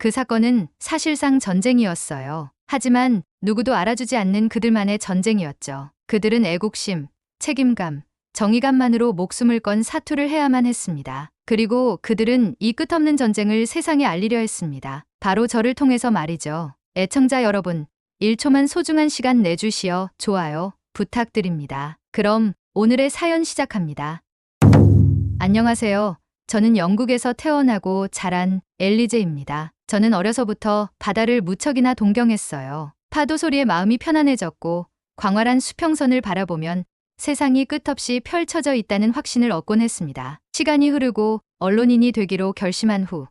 그 사건은 사실상 전쟁이었어요. 하지만 누구도 알아주지 않는 그들만의 전쟁이었죠. 그들은 애국심, 책임감, 정의감만으로 목숨을 건 사투를 해야만 했습니다. 그리고 그들은 이 끝없는 전쟁을 세상에 알리려 했습니다. 바로 저를 통해서 말이죠. 애청자 여러분, 1초만 소중한 시간 내주시어 좋아요 부탁드립니다. 그럼 오늘의 사연 시작합니다. 안녕하세요. 저는 영국에서 태어나고 자란 엘리제입니다. 저는 어려서부터 바다를 무척이나 동경했어요. 파도 소리에 마음이 편안해졌고 광활한 수평선을 바라보면 세상이 끝없이 펼쳐져 있다는 확신을 얻곤 했습니다. 시간이 흐르고 언론인이 되기로 결심한 후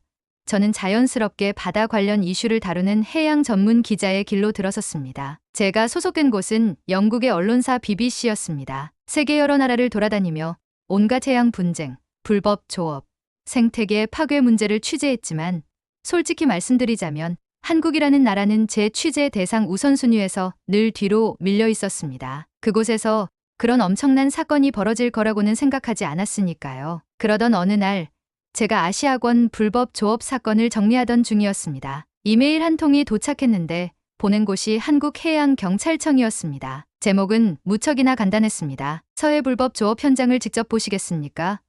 저는 자연스럽게 바다 관련 이슈를 다루는 해양 전문 기자의 길로 들어섰습니다. 제가 소속된 곳은 영국의 언론사 BBC였습니다. 세계 여러 나라를 돌아다니며 온갖 해양 분쟁, 불법 조업, 생태계 파괴 문제를 취재했지만 솔직히 말씀드리자면 한국이라는 나라는 제 취재 대상 우선순위에서 늘 뒤로 밀려 있었습니다. 그곳에서 그런 엄청난 사건이 벌어질 거라고는 생각하지 않았으니까요. 그러던 어느 날 제가 아시아권 불법 조업 사건을 정리하던 중이었습니다. 이메일 한 통이 도착했는데 보낸 곳이 한국해양경찰청이었습니다. 제목은 무척이나 간단했습니다. 서해 불법 조업 현장을 직접 보시겠습니까?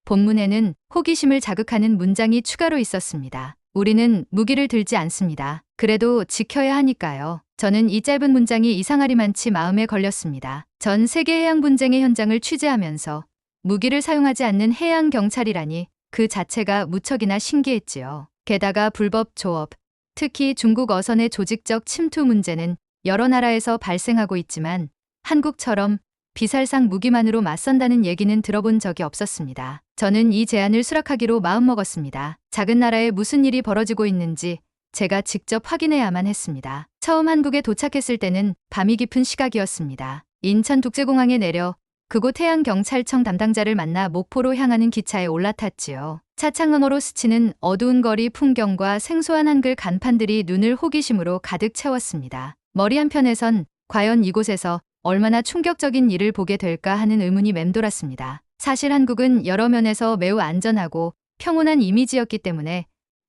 본문에는 호기심을 자극하는 문장이 추가로 있었습니다. 우리는 무기를 들지 않습니다. 그래도 지켜야 하니까요. 저는 이 짧은 문장이 이상하리만치 마음에 걸렸습니다. 전 세계 해양 분쟁의 현장을 취재하면서 무기를 사용하지 않는 해양 경찰이라니 그 자체가 무척이나 신기했지요. 게다가 불법 조업, 특히 중국 어선의 조직적 침투 문제는 여러 나라에서 발생하고 있지만 한국처럼 비살상 무기만으로 맞선다는 얘기는 들어본 적이 없었습니다. 저는 이 제안을 수락하기로 마음먹었습니다. 작은 나라에 무슨 일이 벌어지고 있는지 제가 직접 확인해야만 했습니다. 처음 한국에 도착했을 때는 밤이 깊은 시각이었습니다. 인천국제공항에 내려 그곳 해양경찰청 담당자를 만나 목포로 향하는 기차에 올라탔지요. 차창너머로 스치는 어두운 거리 풍경과 생소한 한글 간판들이 눈을 호기심으로 가득 채웠습니다. 머리 한편에선 과연 이곳에서 얼마나 충격적인 일을 보게 될까 하는 의문이 맴돌았습니다. 사실 한국은 여러 면에서 매우 안전하고 평온한 이미지였기 때문에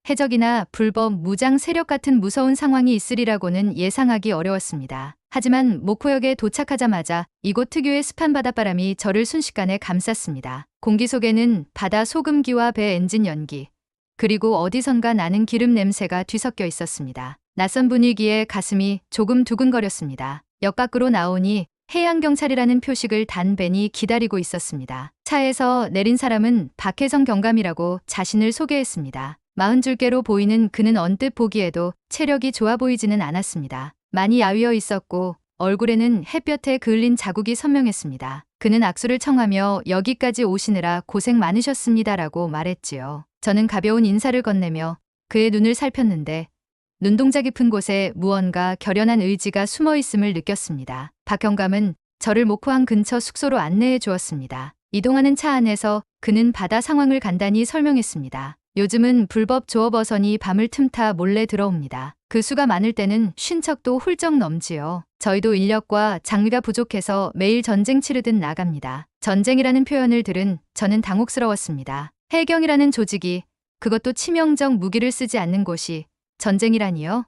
해적이나 불법 무장 세력 같은 무서운 상황이 있으리라고는 예상하기 어려웠습니다. 하지만 목포역에 도착하자마자 이곳 특유의 습한 바닷바람이 저를 순식간에 감쌌습니다. 공기 속에는 바다 소금기와 배 엔진 연기, 그리고 어디선가 나는 기름 냄새가 뒤섞여 있었습니다. 낯선 분위기에 가슴이 조금 두근거렸습니다. 역 밖으로 나오니 해양경찰이라는 표식을 단벤히 기다리고 있었습니다. 차에서 내린 사람은 박혜성 경감이라고 자신을 소개했습니다. 40줄개로 보이는 그는 언뜻 보기에도 체력이 좋아 보이지는 않았습니다. 많이 야위어 있었고 얼굴에는 햇볕에 그을린 자국이 선명했습니다. 그는 악수를 청하며 여기까지 오시느라 고생 많으셨습니다라고 말했지요. 저는 가벼운 인사를 건네며 그의 눈을 살폈는데 눈동자 깊은 곳에 무언가 결연한 의지가 숨어 있음을 느꼈습니다. 박 경감은 저를 목포항 근처 숙소로 안내해 주었습니다. 이동하는 차 안에서 그는 바다 상황을 간단히 설명했습니다. 요즘은 불법 조업 어선이 밤을 틈타 몰래 들어옵니다. 그 수가 많을 때는 쉰 척도 훌쩍 넘지요. 저희도 인력과 장비가 부족해서 매일 전쟁 치르듯 나갑니다. 전쟁이라는 표현을 들은 저는 당혹스러웠습니다. 해경이라는 조직이, 그것도 치명적 무기를 쓰지 않는 곳이 전쟁이라니요?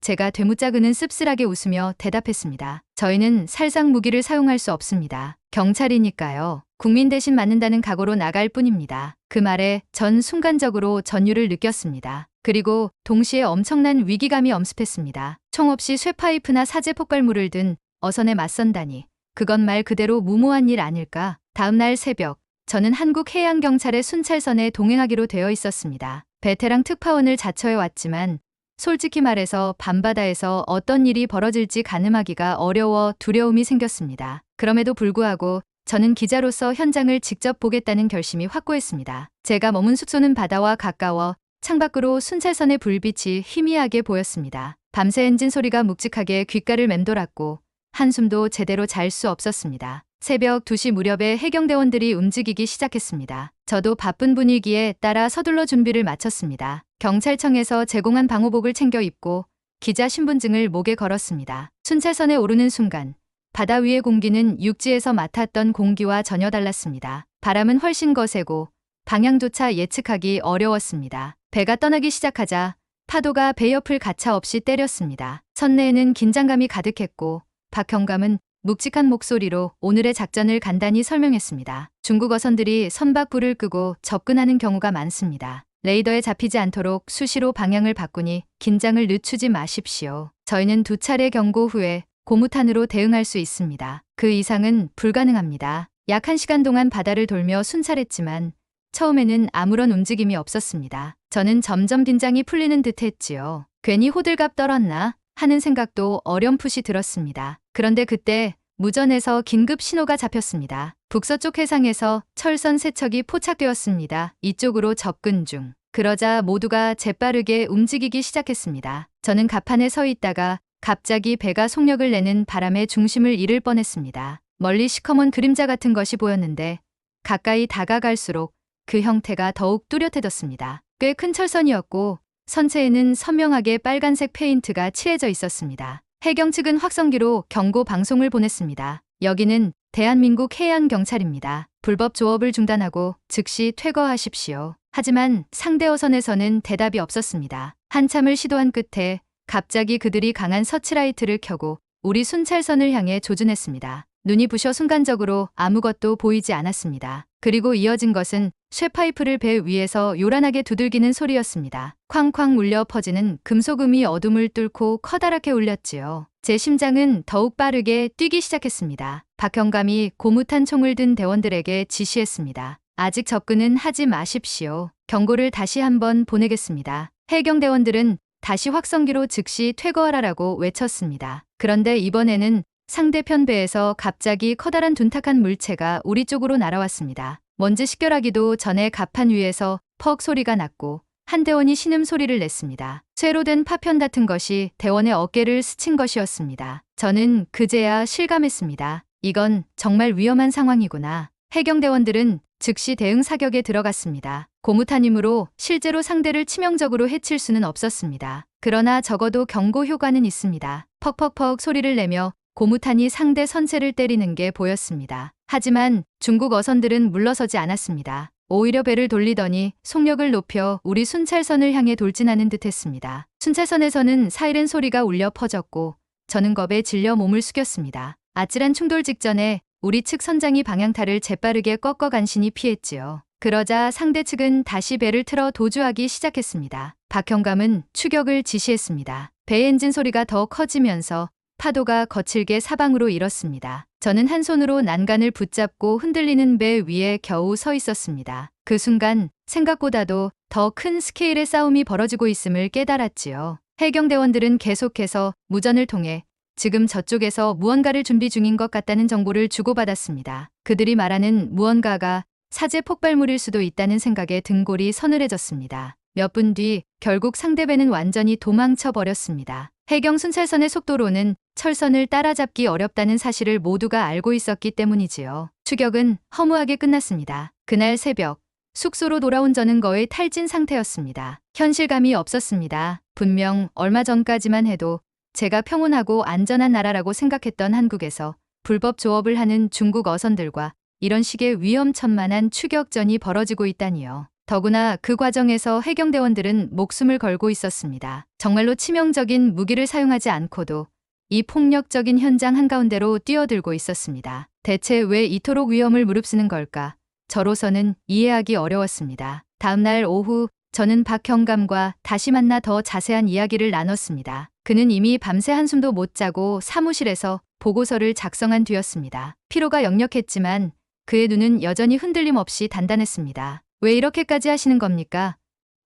제가 되묻자그는 씁쓸하게 웃으며 대답했습니다. 저희는 살상 무기를 사용할 수 없습니다. 경찰이니까요. 국민 대신 맞는다는 각오로 나갈 뿐입니다. 그 말에 전 순간적으로 전율을 느꼈습니다. 그리고 동시에 엄청난 위기감이 엄습했습니다. 총 없이 쇠파이프나 사제 폭발물을 든 어선에 맞선다니. 그건 말 그대로 무모한 일 아닐까? 다음 날 새벽, 저는 한국해양경찰의 순찰선에 동행하기로 되어 있었습니다. 베테랑 특파원을 자처해 왔지만 솔직히 말해서 밤바다에서 어떤 일이 벌어질지 가늠하기가 어려워 두려움이 생겼습니다. 그럼에도 불구하고 저는 기자로서 현장을 직접 보겠다는 결심이 확고했습니다. 제가 머문 숙소는 바다와 가까워 창밖으로 순찰선의 불빛이 희미하게 보였습니다. 밤새 엔진 소리가 묵직하게 귓가를 맴돌았고 한숨도 제대로 잘 수 없었습니다. 새벽 2시 무렵에 해경대원들이 움직이기 시작했습니다. 저도 바쁜 분위기에 따라 서둘러 준비를 마쳤습니다. 경찰청에서 제공한 방호복을 챙겨 입고 기자 신분증을 목에 걸었습니다. 순찰선에 오르는 순간 바다 위의 공기는 육지에서 맡았던 공기와 전혀 달랐습니다. 바람은 훨씬 거세고 방향조차 예측하기 어려웠습니다. 배가 떠나기 시작하자 파도가 배 옆을 가차없이 때렸습니다. 선내에는 긴장감이 가득했고 박형감은 묵직한 목소리로 오늘의 작전을 간단히 설명했습니다. 중국 어선들이 선박불을 끄고 접근하는 경우가 많습니다. 레이더에 잡히지 않도록 수시로 방향을 바꾸니 긴장을 늦추지 마십시오. 저희는 2차례 경고 후에 고무탄으로 대응할 수 있습니다. 그 이상은 불가능합니다. 약 1시간 동안 바다를 돌며 순찰했지만 처음에는 아무런 움직임이 없었습니다. 저는 점점 긴장이 풀리는 듯 했지요. 괜히 호들갑 떨었나 하는 생각도 어렴풋이 들었습니다. 그런데 그때 무전에서 긴급 신호가 잡혔습니다. 북서쪽 해상에서 철선 3척이 포착되었습니다. 이쪽으로 접근 중. 그러자 모두가 재빠르게 움직이기 시작했습니다. 저는 갑판에 서 있다가 갑자기 배가 속력을 내는 바람에 중심을 잃을 뻔했습니다. 멀리 시커먼 그림자 같은 것이 보였는데 가까이 다가갈수록 그 형태가 더욱 뚜렷해졌습니다. 꽤 큰 철선이었고 선체에는 선명하게 빨간색 페인트가 칠해져 있었습니다. 해경 측은 확성기로 경고 방송을 보냈습니다. 여기는 대한민국 해양경찰입니다. 불법 조업을 중단하고 즉시 퇴거하십시오. 하지만 상대 어선에서는 대답이 없었습니다. 한참을 시도한 끝에 갑자기 그들이 강한 서치라이트를 켜고 우리 순찰선을 향해 조준했습니다. 눈이 부셔 순간적으로 아무것도 보이지 않았습니다. 그리고 이어진 것은 쇠파이프를 배 위에서 요란하게 두들기는 소리였습니다. 쾅쾅 울려 퍼지는 금속음이 어둠을 뚫고 커다랗게 울렸지요. 제 심장은 더욱 빠르게 뛰기 시작했습니다. 박형감이 고무탄 총을 든 대원들에게 지시했습니다. 아직 접근은 하지 마십시오. 경고를 다시 한번 보내겠습니다. 해경대원들은 다시 확성기로 즉시 퇴거하라라고 외쳤습니다. 그런데 이번에는 상대편 배에서 갑자기 커다란 둔탁한 물체가 우리 쪽으로 날아왔습니다. 먼지 식결하기도 전에 갑판 위에서 퍽 소리가 났고 한 대원이 신음소리를 냈습니다. 쇠로 된 파편 같은 것이 대원의 어깨를 스친 것이었습니다. 저는 그제야 실감했습니다. 이건 정말 위험한 상황이구나. 해경대원들은 즉시 대응 사격에 들어갔습니다. 고무탄이므로 실제로 상대를 치명적으로 해칠 수는 없었습니다. 그러나 적어도 경고 효과는 있습니다. 퍽퍽퍽 소리를 내며 고무탄이 상대 선체를 때리는 게 보였습니다. 하지만 중국 어선들은 물러서지 않았습니다. 오히려 배를 돌리더니 속력을 높여 우리 순찰선을 향해 돌진하는 듯했습니다. 순찰선에서는 사이렌 소리가 울려 퍼졌고 저는 겁에 질려 몸을 숙였습니다. 아찔한 충돌 직전에 우리 측 선장이 방향타를 재빠르게 꺾어 간신히 피했지요. 그러자 상대 측은 다시 배를 틀어 도주하기 시작했습니다. 박형감은 추격을 지시했습니다. 배 엔진 소리가 더 커지면서 파도가 거칠게 사방으로 일었습니다. 저는 한 손으로 난간을 붙잡고 흔들리는 배 위에 겨우 서 있었습니다. 그 순간 생각보다도 더 큰 스케일의 싸움이 벌어지고 있음을 깨달았지요. 해경대원들은 계속해서 무전을 통해 지금 저쪽에서 무언가를 준비 중인 것 같다는 정보를 주고받았습니다. 그들이 말하는 무언가가 사제 폭발물일 수도 있다는 생각에 등골이 서늘해졌습니다. 몇 분 뒤 결국 상대배는 완전히 도망쳐 버렸습니다. 해경 순찰선의 속도로는 철선을 따라잡기 어렵다는 사실을 모두가 알고 있었기 때문이지요. 추격은 허무하게 끝났습니다. 그날 새벽 숙소로 돌아온 저는 거의 탈진 상태였습니다. 현실감이 없었습니다. 분명 얼마 전까지만 해도 제가 평온하고 안전한 나라라고 생각했던 한국에서 불법 조업을 하는 중국 어선들과 이런 식의 위험천만한 추격전이 벌어지고 있다니요. 더구나 그 과정에서 해경대원들은 목숨을 걸고 있었습니다. 정말로 치명적인 무기를 사용하지 않고도 이 폭력적인 현장 한가운데로 뛰어들고 있었습니다. 대체 왜 이토록 위험을 무릅쓰는 걸까? 저로서는 이해하기 어려웠습니다. 다음 날 오후 저는 박형감과 다시 만나 더 자세한 이야기를 나눴습니다. 그는 이미 밤새 한숨도 못 자고 사무실에서 보고서를 작성한 뒤였습니다. 피로가 역력했지만 그의 눈은 여전히 흔들림 없이 단단했습니다. 왜 이렇게까지 하시는 겁니까?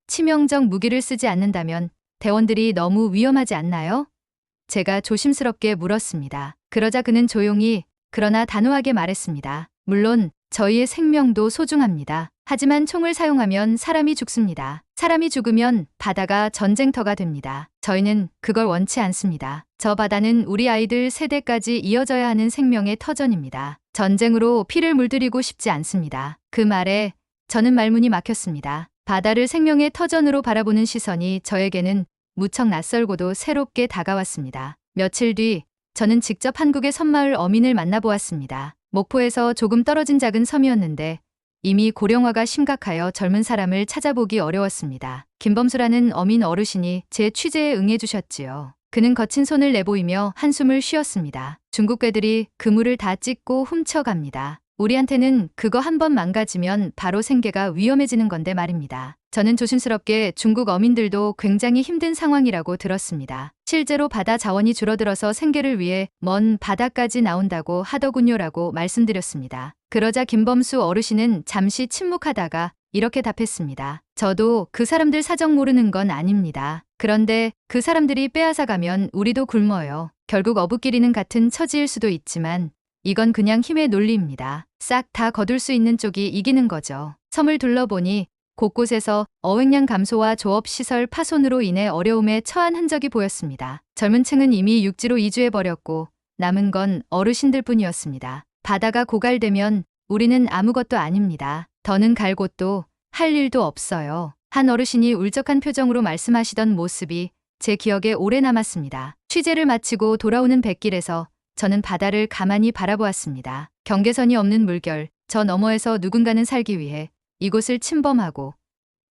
치명적 무기를 쓰지 않는다면 대원들이 너무 위험하지 않나요? 제가 조심스럽게 물었습니다. 그러자 그는 조용히 그러나 단호하게 말했습니다. 물론 저희의 생명도 소중합니다. 하지만 총을 사용하면 사람이 죽습니다. 사람이 죽으면 바다가 전쟁터가 됩니다. 저희는 그걸 원치 않습니다. 저 바다는 우리 아이들 세대까지 이어져야 하는 생명의 터전입니다. 전쟁으로 피를 물들이고 싶지 않습니다. 그 말에 저는 말문이 막혔습니다. 바다를 생명의 터전으로 바라보는 시선이 저에게는 무척 낯설고도 새롭게 다가왔습니다. 며칠 뒤 저는 직접 한국의 섬마을 어민을 만나보았습니다. 목포에서 조금 떨어진 작은 섬이었는데 이미 고령화가 심각하여 젊은 사람을 찾아보기 어려웠습니다. 김범수라는 어민 어르신이 제 취재에 응해주셨지요. 그는 거친 손을 내보이며 한숨을 쉬었습니다. 중국 괴들이 그물을 다 찢고 훔쳐갑니다. 우리한테는 그거 한 번 망가지면 바로 생계가 위험해지는 건데 말입니다. 저는 조심스럽게 중국 어민들도 굉장히 힘든 상황이라고 들었습니다. 실제로 바다 자원이 줄어들어서 생계를 위해 먼 바다까지 나온다고 하더군요라고 말씀드렸습니다. 그러자 김범수 어르신은 잠시 침묵하다가 이렇게 답했습니다. 저도 그 사람들 사정 모르는 건 아닙니다. 그런데 그 사람들이 빼앗아 가면 우리도 굶어요. 결국 어부끼리는 같은 처지일 수도 있지만 이건 그냥 힘의 논리입니다. 싹 다 거둘 수 있는 쪽이 이기는 거죠. 섬을 둘러보니 곳곳에서 어획량 감소와 조업시설 파손으로 인해 어려움에 처한 흔적이 보였습니다. 젊은 층은 이미 육지로 이주해버렸고 남은 건 어르신들 뿐이었습니다. 바다가 고갈되면 우리는 아무것도 아닙니다. 더는 갈 곳도 할 일도 없어요. 한 어르신이 울적한 표정으로 말씀하시던 모습이 제 기억에 오래 남았습니다. 취재를 마치고 돌아오는 뱃길에서 저는 바다를 가만히 바라보았습니다. 경계선이 없는 물결, 저 너머에서 누군가는 살기 위해 이곳을 침범하고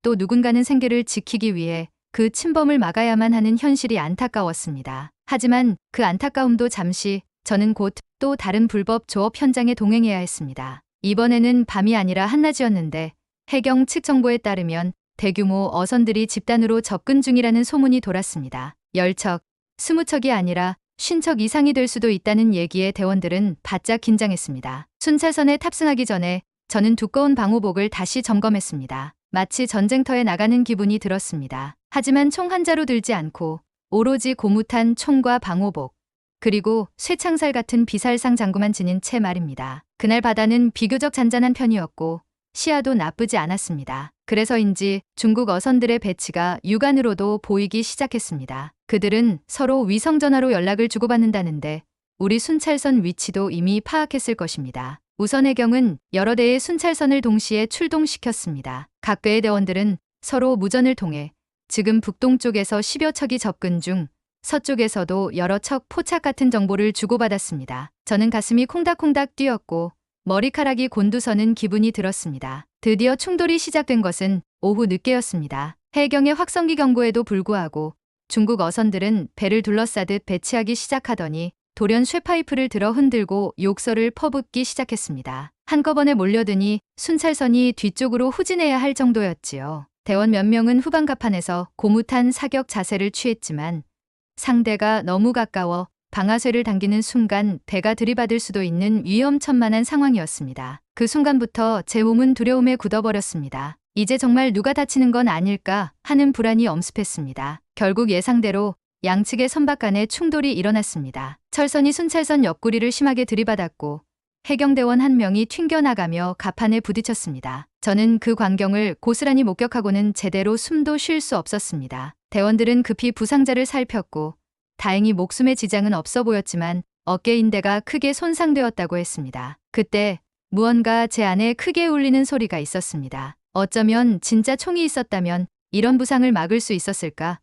또 누군가는 생계를 지키기 위해 그 침범을 막아야만 하는 현실이 안타까웠습니다. 하지만 그 안타까움도 잠시 저는 곧 또 다른 불법 조업 현장에 동행해야 했습니다. 이번에는 밤이 아니라 한낮이었는데 해경 측 정보에 따르면 대규모 어선들이 집단으로 접근 중이라는 소문이 돌았습니다. 10척, 20척이 아니라 50척 이상이 될 수도 있다는 얘기에 대원들은 바짝 긴장했습니다. 순찰선에 탑승하기 전에 저는 두꺼운 방호복을 다시 점검했습니다. 마치 전쟁터에 나가는 기분이 들었습니다. 하지만 총 한 자루 들지 않고 오로지 고무탄 총과 방호복, 그리고 쇠창살 같은 비살상 장구만 지닌 채 말입니다. 그날 바다는 비교적 잔잔한 편이었고 시야도 나쁘지 않았습니다. 그래서인지 중국 어선들의 배치가 육안으로도 보이기 시작했습니다. 그들은 서로 위성전화로 연락을 주고받는다는데 우리 순찰선 위치도 이미 파악했을 것입니다. 우선 해경은 여러 대의 순찰선을 동시에 출동시켰습니다. 각 배의 대원들은 서로 무전을 통해 지금 북동쪽에서 10여 척이 접근 중, 서쪽에서도 여러 척 포착 같은 정보를 주고받았습니다. 저는 가슴이 콩닥콩닥 뛰었고 머리카락이 곤두서는 기분이 들었습니다. 드디어 충돌이 시작된 것은 오후 늦게였습니다. 해경의 확성기 경보에도 불구하고 중국 어선들은 배를 둘러싸듯 배치하기 시작하더니 돌연 쇠파이프를 들어 흔들고 욕설을 퍼붓기 시작했습니다. 한꺼번에 몰려드니 순찰선이 뒤쪽으로 후진해야 할 정도였지요. 대원 몇 명은 후방갑판에서 고무탄 사격 자세를 취했지만 상대가 너무 가까워 방아쇠를 당기는 순간 배가 들이받을 수도 있는 위험천만한 상황이었습니다. 그 순간부터 제 몸은 두려움에 굳어버렸습니다. 이제 정말 누가 다치는 건 아닐까 하는 불안이 엄습했습니다. 결국 예상대로 양측의 선박 간에 충돌이 일어났습니다. 철선이 순찰선 옆구리를 심하게 들이받았고 해경대원 한 명이 튕겨나가며 갑판에 부딪혔습니다. 저는 그 광경을 고스란히 목격하고는 제대로 숨도 쉴 수 없었습니다. 대원들은 급히 부상자를 살폈고 다행히 목숨에 지장은 없어 보였지만 어깨 인대가 크게 손상되었다고 했습니다. 그때 무언가 제 안에 크게 울리는 소리가 있었습니다. 어쩌면 진짜 총이 있었다면 이런 부상을 막을 수 있었을까?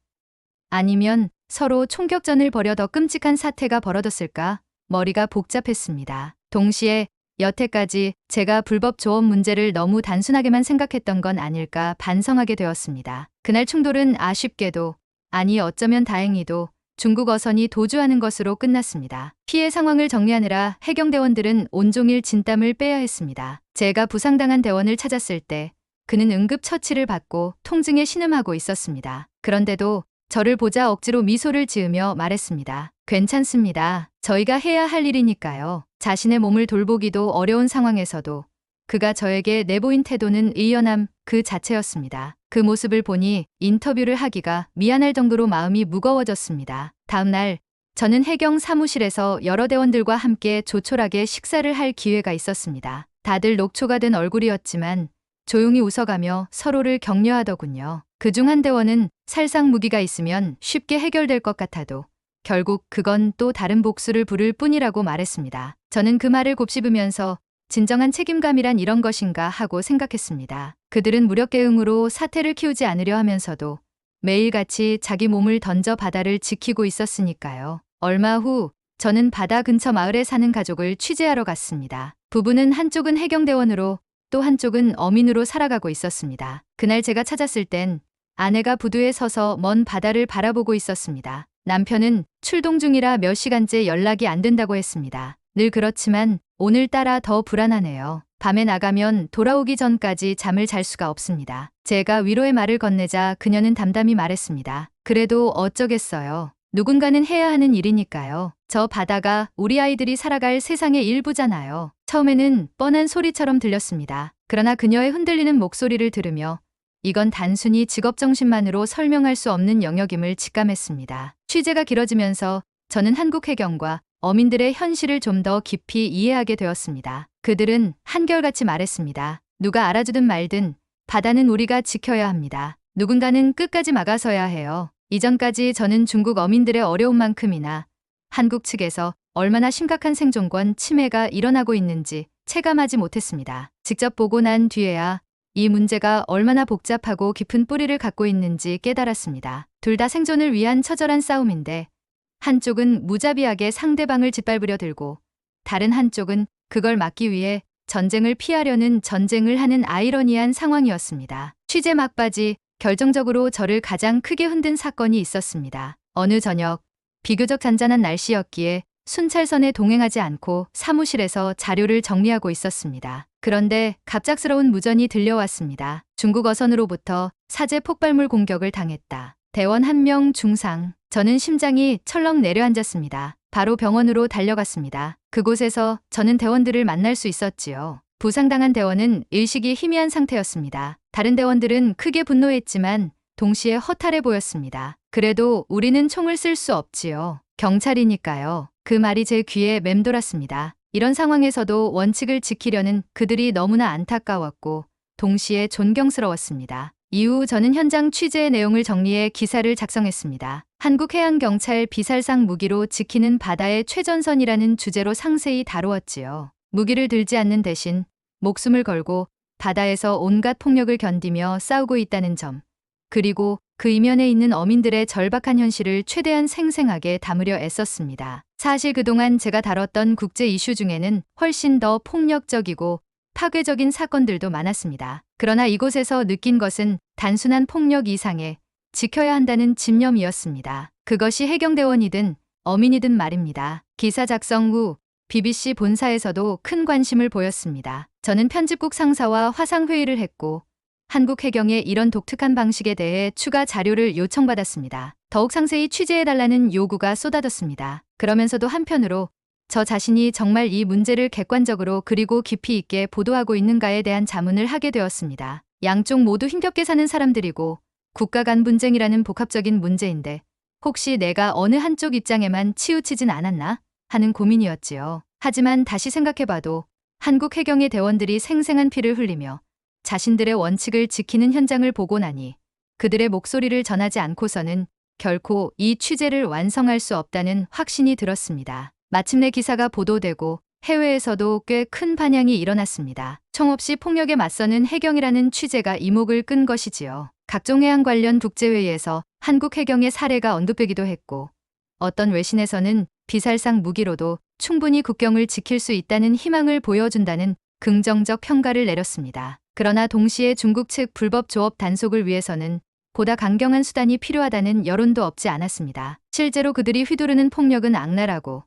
아니면 서로 총격전을 벌여 더 끔찍한 사태가 벌어졌을까? 머리가 복잡했습니다. 동시에 여태까지 제가 불법 조업 문제를 너무 단순하게만 생각했던 건 아닐까 반성하게 되었습니다. 그날 충돌은 아쉽게도, 아니 어쩌면 다행히도 중국 어선이 도주하는 것으로 끝났습니다. 피해 상황을 정리하느라 해경대원들은 온종일 진땀을 빼야 했습니다. 제가 부상당한 대원을 찾았을 때 그는 응급처치를 받고 통증에 신음하고 있었습니다. 그런데도 저를 보자 억지로 미소를 지으며 말했습니다. 괜찮습니다. 저희가 해야 할 일이니까요. 자신의 몸을 돌보기도 어려운 상황에서도 그가 저에게 내보인 태도는 의연함 그 자체였습니다. 그 모습을 보니 인터뷰를 하기가 미안할 정도로 마음이 무거워졌습니다. 다음 날 저는 해경 사무실에서 여러 대원들과 함께 조촐하게 식사를 할 기회가 있었습니다. 다들 녹초가 된 얼굴이었지만 조용히 웃어가며 서로를 격려하더군요. 그중 한 대원은 살상 무기가 있으면 쉽게 해결될 것 같아도 결국 그건 또 다른 복수를 부를 뿐이라고 말했습니다. 저는 그 말을 곱씹으면서 진정한 책임감이란 이런 것인가 하고 생각했습니다. 그들은 무력계응으로 사태를 키우지 않으려 하면서도 매일같이 자기 몸을 던져 바다를 지키고 있었으니까요. 얼마 후 저는 바다 근처 마을에 사는 가족을 취재하러 갔습니다. 부부는 한쪽은 해경대원으로 또 한쪽은 어민으로 살아가고 있었습니다. 그날 제가 찾았을 땐 아내가 부두에 서서 먼 바다를 바라보고 있었습니다. 남편은 출동 중이라 몇 시간째 연락이 안 된다고 했습니다. 늘 그렇지만 오늘따라 더 불안하네요. 밤에 나가면 돌아오기 전까지 잠을 잘 수가 없습니다. 제가 위로의 말을 건네자 그녀는 담담히 말했습니다. 그래도 어쩌겠어요. 누군가는 해야 하는 일이니까요. 저 바다가 우리 아이들이 살아갈 세상의 일부잖아요. 처음에는 뻔한 소리처럼 들렸습니다. 그러나 그녀의 흔들리는 목소리를 들으며 이건 단순히 직업정신만으로 설명할 수 없는 영역임을 직감했습니다. 취재가 길어지면서 저는 한국 해경과 어민들의 현실을 좀 더 깊이 이해하게 되었습니다. 그들은 한결같이 말했습니다. 누가 알아주든 말든 바다는 우리가 지켜야 합니다. 누군가는 끝까지 막아서야 해요. 이전까지 저는 중국 어민들의 어려움만큼이나 한국 측에서 얼마나 심각한 생존권 침해가 일어나고 있는지 체감하지 못했습니다. 직접 보고 난 뒤에야 이 문제가 얼마나 복잡하고 깊은 뿌리를 갖고 있는지 깨달았습니다. 둘 다 생존을 위한 처절한 싸움인데 한쪽은 무자비하게 상대방을 짓밟으려 들고 다른 한쪽은 그걸 막기 위해 전쟁을 피하려는 전쟁을 하는 아이러니한 상황이었습니다. 취재 막바지 결정적으로 저를 가장 크게 흔든 사건이 있었습니다. 어느 저녁 비교적 잔잔한 날씨였기에 순찰선에 동행하지 않고 사무실에서 자료를 정리하고 있었습니다. 그런데 갑작스러운 무전이 들려왔습니다. 중국 어선으로부터 사제 폭발물 공격을 당했다. 대원 1명 중상. 저는 심장이 철렁 내려앉았습니다. 바로 병원으로 달려갔습니다. 그곳에서 저는 대원들을 만날 수 있었지요. 부상당한 대원은 의식이 희미한 상태였습니다. 다른 대원들은 크게 분노했지만 동시에 허탈해 보였습니다. 그래도 우리는 총을 쓸 수 없지요. 경찰이니까요. 그 말이 제 귀에 맴돌았습니다. 이런 상황에서도 원칙을 지키려는 그들이 너무나 안타까웠고 동시에 존경스러웠습니다. 이후 저는 현장 취재의 내용을 정리해 기사를 작성했습니다. 한국해양경찰 비살상 무기로 지키는 바다의 최전선이라는 주제로 상세히 다루었지요. 무기를 들지 않는 대신 목숨을 걸고 바다에서 온갖 폭력을 견디며 싸우고 있다는 점, 그리고 그 이면에 있는 어민들의 절박한 현실을 최대한 생생하게 담으려 애썼습니다. 사실 그동안 제가 다뤘던 국제 이슈 중에는 훨씬 더 폭력적이고 파괴적인 사건들도 많았습니다. 그러나 이곳에서 느낀 것은 단순한 폭력 이상의 지켜야 한다는 집념이었습니다. 그것이 해경대원이든 어민이든 말입니다. 기사 작성 후 BBC 본사에서도 큰 관심을 보였습니다. 저는 편집국 상사와 화상회의를 했고 한국 해경의 이런 독특한 방식에 대해 추가 자료를 요청받았습니다. 더욱 상세히 취재해달라는 요구가 쏟아졌습니다. 그러면서도 한편으로 저 자신이 정말 이 문제를 객관적으로 그리고 깊이 있게 보도하고 있는가에 대한 자문을 하게 되었습니다. 양쪽 모두 힘겹게 사는 사람들이고 국가 간 분쟁이라는 복합적인 문제인데 혹시 내가 어느 한쪽 입장에만 치우치진 않았나 하는 고민이었지요. 하지만 다시 생각해봐도 한국 해경의 대원들이 생생한 피를 흘리며 자신들의 원칙을 지키는 현장을 보고 나니 그들의 목소리를 전하지 않고서는 결코 이 취재를 완성할 수 없다는 확신이 들었습니다. 마침내 기사가 보도되고 해외에서도 꽤 큰 반향이 일어났습니다. 총 없이 폭력에 맞서는 해경이라는 취재가 이목을 끈 것이지요. 각종 해양 관련 국제회의에서 한국 해경의 사례가 언급되기도 했고 어떤 외신에서는 비살상 무기로도 충분히 국경을 지킬 수 있다는 희망을 보여준다는 긍정적 평가를 내렸습니다. 그러나 동시에 중국 측 불법 조업 단속을 위해서는 보다 강경한 수단이 필요하다는 여론도 없지 않았습니다. 실제로 그들이 휘두르는 폭력은 악랄하고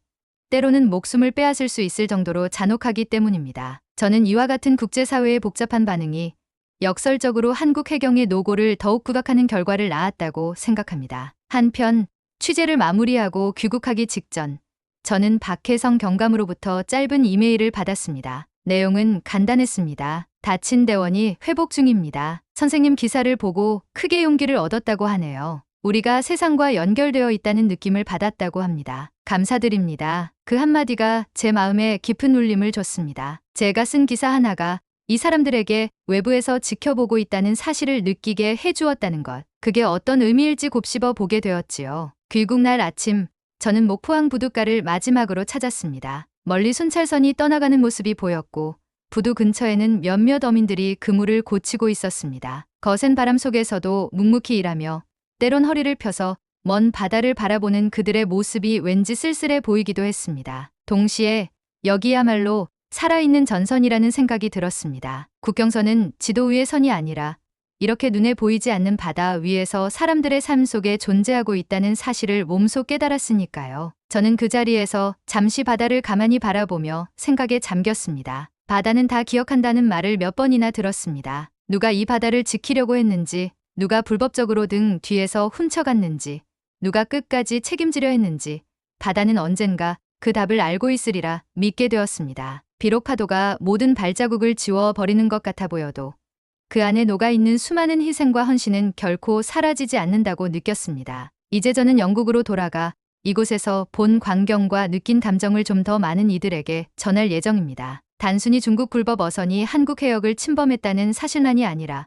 때로는 목숨을 빼앗을 수 있을 정도로 잔혹하기 때문입니다. 저는 이와 같은 국제사회의 복잡한 반응이 역설적으로 한국 해경의 노고를 더욱 부각하는 결과를 낳았다고 생각합니다. 한편 취재를 마무리하고 귀국하기 직전 저는 박혜성 경감으로부터 짧은 이메일을 받았습니다. 내용은 간단했습니다. 다친 대원이 회복 중입니다. 선생님 기사를 보고 크게 용기를 얻었다고 하네요. 우리가 세상과 연결되어 있다는 느낌을 받았다고 합니다. 감사드립니다. 그 한마디가 제 마음에 깊은 울림을 줬습니다. 제가 쓴 기사 하나가 이 사람들에게 외부에서 지켜보고 있다는 사실을 느끼게 해주었다는 것. 그게 어떤 의미일지 곱씹어 보게 되었지요. 귀국날 아침, 저는 목포항 부둣가를 마지막으로 찾았습니다. 멀리 순찰선이 떠나가는 모습이 보였고 부두 근처에는 몇몇 어민들이 그물을 고치고 있었습니다. 거센 바람 속에서도 묵묵히 일하며 때론 허리를 펴서 먼 바다를 바라보는 그들의 모습이 왠지 쓸쓸해 보이기도 했습니다. 동시에 여기야말로 살아있는 전선이라는 생각이 들었습니다. 국경선은 지도 위의 선이 아니라 이렇게 눈에 보이지 않는 바다 위에서 사람들의 삶 속에 존재하고 있다는 사실을 몸소 깨달았으니까요. 저는 그 자리에서 잠시 바다를 가만히 바라보며 생각에 잠겼습니다. 바다는 다 기억한다는 말을 몇 번이나 들었습니다. 누가 이 바다를 지키려고 했는지, 누가 불법적으로 등 뒤에서 훔쳐갔는지, 누가 끝까지 책임지려 했는지, 바다는 언젠가 그 답을 알고 있으리라 믿게 되었습니다. 비록 파도가 모든 발자국을 지워버리는 것 같아 보여도 그 안에 녹아있는 수많은 희생과 헌신은 결코 사라지지 않는다고 느꼈습니다. 이제 저는 영국으로 돌아가 이곳에서 본 광경과 느낀 감정을 좀 더 많은 이들에게 전할 예정입니다. 단순히 중국 불법 어선이 한국 해역을 침범했다는 사실만이 아니라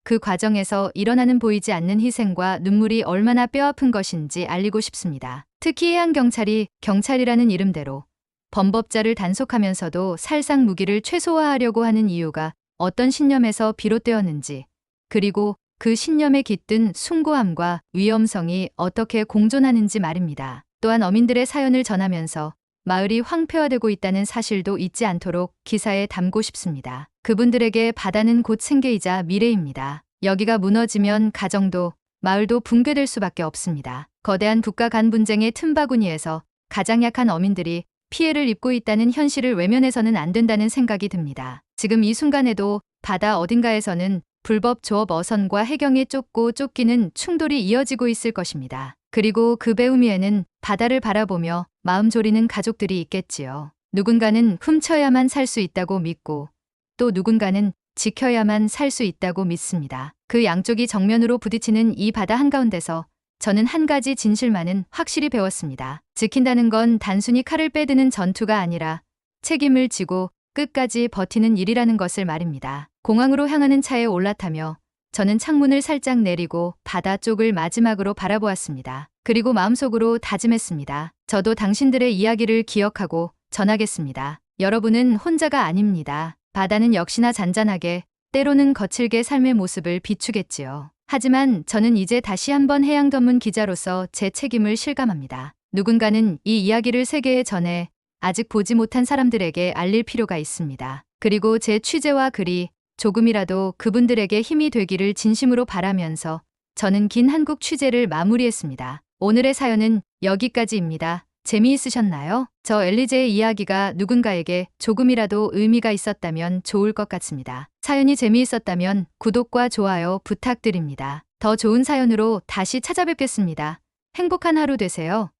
그 과정에서 일어나는 보이지 않는 희생과 눈물이 얼마나 뼈아픈 것인지 알리고 싶습니다. 특히 해양경찰이 경찰이라는 이름대로 범법자를 단속하면서도 살상 무기를 최소화하려고 하는 이유가 어떤 신념에서 비롯되었는지, 그리고 그 신념에 깃든 숭고함과 위험성이 어떻게 공존하는지 말입니다. 또한 어민들의 사연을 전하면서 마을이 황폐화되고 있다는 사실도 잊지 않도록 기사에 담고 싶습니다. 그분들에게 바다는 곧 생계이자 미래입니다. 여기가 무너지면 가정도 마을도 붕괴될 수밖에 없습니다. 거대한 국가 간 분쟁의 틈바구니에서 가장 약한 어민들이 피해를 입고 있다는 현실을 외면해서는 안 된다는 생각이 듭니다. 지금 이 순간에도 바다 어딘가에서는 불법 조업 어선과 해경에 쫓고 쫓기는 충돌이 이어지고 있을 것입니다. 그리고 그 배움 위에는 바다를 바라보며 마음 졸이는 가족들이 있겠지요. 누군가는 훔쳐야만 살 수 있다고 믿고 또 누군가는 지켜야만 살 수 있다고 믿습니다. 그 양쪽이 정면으로 부딪히는 이 바다 한가운데서 저는 한 가지 진실만은 확실히 배웠습니다. 지킨다는 건 단순히 칼을 빼드는 전투가 아니라 책임을 지고 끝까지 버티는 일이라는 것을 말입니다. 공항으로 향하는 차에 올라타며 저는 창문을 살짝 내리고 바다 쪽을 마지막으로 바라보았습니다. 그리고 마음속으로 다짐했습니다. 저도 당신들의 이야기를 기억하고 전하겠습니다. 여러분은 혼자가 아닙니다. 바다는 역시나 잔잔하게, 때로는 거칠게 삶의 모습을 비추겠지요. 하지만 저는 이제 다시 한번 해양 전문 기자로서 제 책임을 실감합니다. 누군가는 이 이야기를 세계에 전해 아직 보지 못한 사람들에게 알릴 필요가 있습니다. 그리고 제 취재와 글이 조금이라도 그분들에게 힘이 되기를 진심으로 바라면서 저는 긴 한국 취재를 마무리했습니다. 오늘의 사연은 여기까지입니다. 재미있으셨나요? 저 엘리제의 이야기가 누군가에게 조금이라도 의미가 있었다면 좋을 것 같습니다. 사연이 재미있었다면 구독과 좋아요 부탁드립니다. 더 좋은 사연으로 다시 찾아뵙겠습니다. 행복한 하루 되세요.